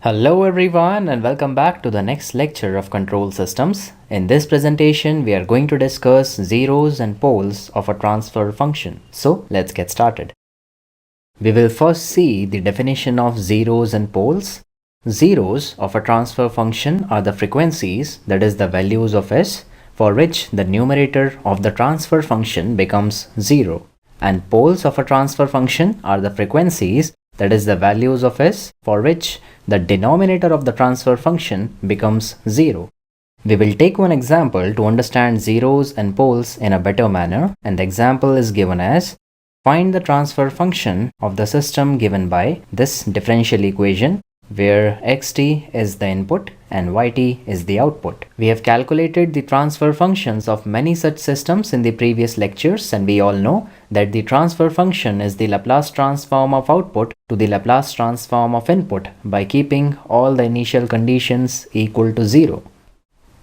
Hello everyone and welcome back to the next lecture of control systems. In this presentation we are going to discuss zeros and poles of a transfer function. So let's get started. We will first see the definition of zeros and poles. Zeros of a transfer function are the frequencies, that is the values of s, for which the numerator of the transfer function becomes 0. And poles of a transfer function are the frequencies, that is the values of s, for which the denominator of the transfer function becomes 0. We will take one example to understand zeros and poles in a better manner, and the example is given as: find the transfer function of the system given by this differential equation where xt is the input and yt is the output. We have calculated the transfer functions of many such systems in the previous lectures, and we all know that the transfer function is the Laplace transform of output to the Laplace transform of input by keeping all the initial conditions equal to 0.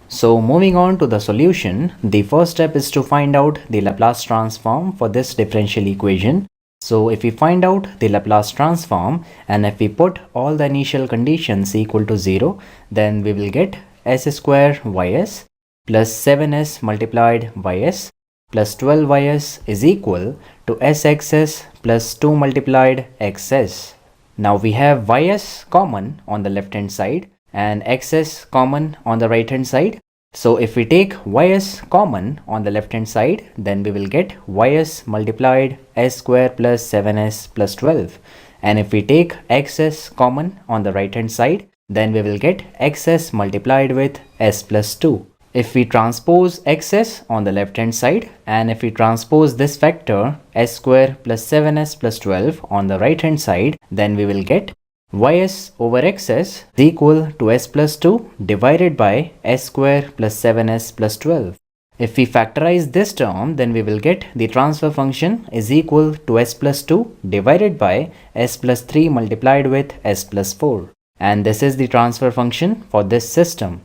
So moving on to the solution, the first step is to find out the Laplace transform for this differential equation. So if we find out the Laplace transform and if we put all the initial conditions equal to 0, then we will get s square ys plus 7s multiplied ys plus 12ys is equal to sxs plus 2 multiplied xs. Now we have ys common on the left hand side and xs common on the right hand side. So if we take ys common on the left hand side, then we will get ys multiplied s square plus 7s plus 12. And if we take xs common on the right hand side, then we will get xs multiplied with s plus 2. If we transpose xs on the left hand side and if we transpose this factor s square plus 7s plus 12 on the right hand side, then we will get ys over xs is equal to s plus 2 divided by s square plus 7s plus 12. If we factorize this term, then we will get the transfer function is equal to s plus 2 divided by s plus 3 multiplied with s plus 4. And this is the transfer function for this system.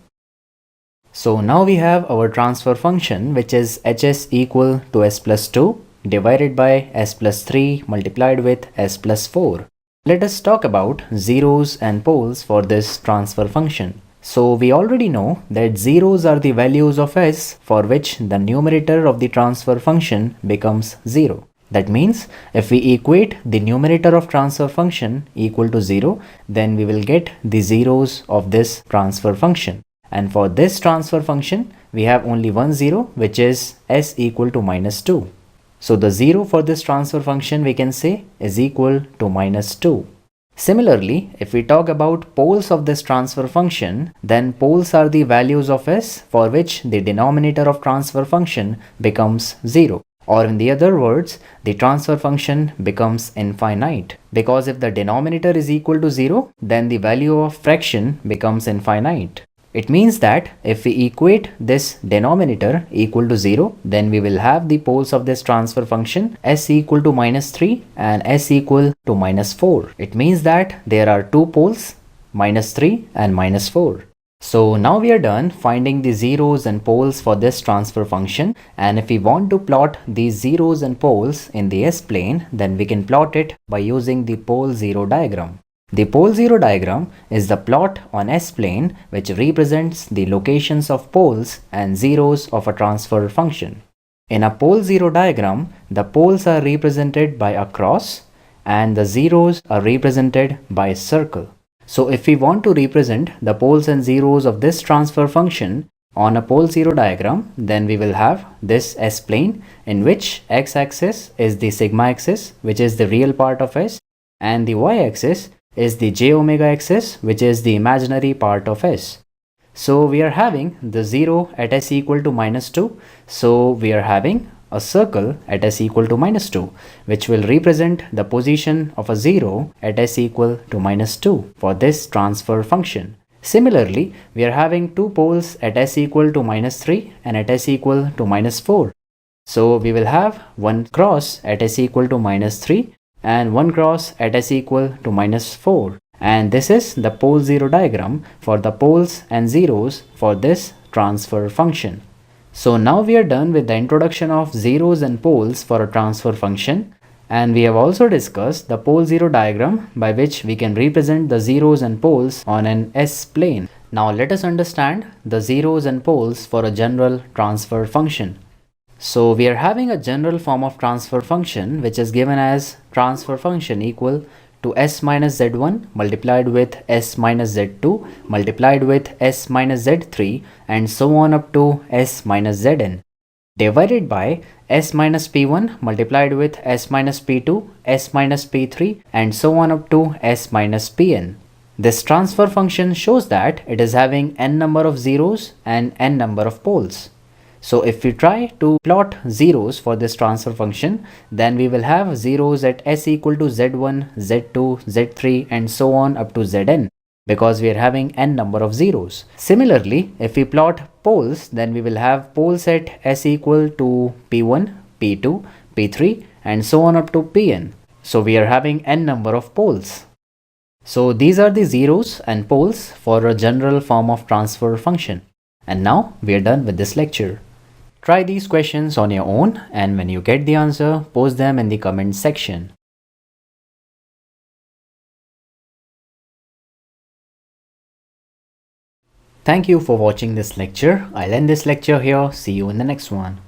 So now we have our transfer function, which is hs equal to s plus 2 divided by s plus 3 multiplied with s plus 4. Let us talk about zeros and poles for this transfer function. So we already know that zeros are the values of s for which the numerator of the transfer function becomes 0. That means if we equate the numerator of transfer function equal to 0, then we will get the zeros of this transfer function. And for this transfer function, we have only one zero, which is s equal to minus 2. So the 0 for this transfer function we can say is equal to minus 2. Similarly, if we talk about poles of this transfer function, then poles are the values of s for which the denominator of transfer function becomes 0. Or in the other words, the transfer function becomes infinite. Because if the denominator is equal to 0, then the value of fraction becomes infinite. It means that if we equate this denominator equal to 0, then we will have the poles of this transfer function s equal to minus 3 and s equal to minus 4. It means that there are two poles, minus 3 and minus 4. So now we are done finding the zeros and poles for this transfer function, and if we want to plot these zeros and poles in the s-plane, then we can plot it by using the pole zero diagram. The pole zero diagram is the plot on s-plane which represents the locations of poles and zeros of a transfer function. In a pole zero diagram, the poles are represented by a cross and the zeros are represented by a circle. So if we want to represent the poles and zeros of this transfer function on a pole zero diagram, then we will have this s-plane in which x-axis is the sigma axis, which is the real part of s, and the y-axis is the j omega axis, which is the imaginary part of s. So we are having the 0 at s equal to minus 2. So we are having a circle at s equal to minus 2, which will represent the position of a 0 at s equal to minus 2 for this transfer function. Similarly, we are having two poles at s equal to minus 3 and at s equal to minus 4. So we will have one cross at s equal to minus 3 and one cross at s equal to minus 4, and this is the pole zero diagram for the poles and zeros for this transfer function. So now we are done with the introduction of zeros and poles for a transfer function. And we have also discussed the pole zero diagram by which we can represent the zeros and poles on an S-plane. Now let us understand the zeros and poles for a general transfer function. So we are having a general form of transfer function which is given as transfer function equal to s minus z1 multiplied with s minus z2 multiplied with s minus z3 and so on up to s minus zn, divided by s minus p1 multiplied with s minus p2, s minus p3 and so on up to s minus pn. This transfer function shows that it is having n number of zeros and n number of poles. So if we try to plot zeros for this transfer function, then we will have zeros at s equal to z1, z2, z3 and so on up to zn, because we are having n number of zeros. Similarly, if we plot poles, then we will have poles at s equal to p1, p2, p3 and so on up to pn. So we are having n number of poles. So these are the zeros and poles for a general form of transfer function. And now we are done with this lecture. Try these questions on your own, and when you get the answer, post them in the comment section. Thank you for watching this lecture. I'll end this lecture here. See you in the next one.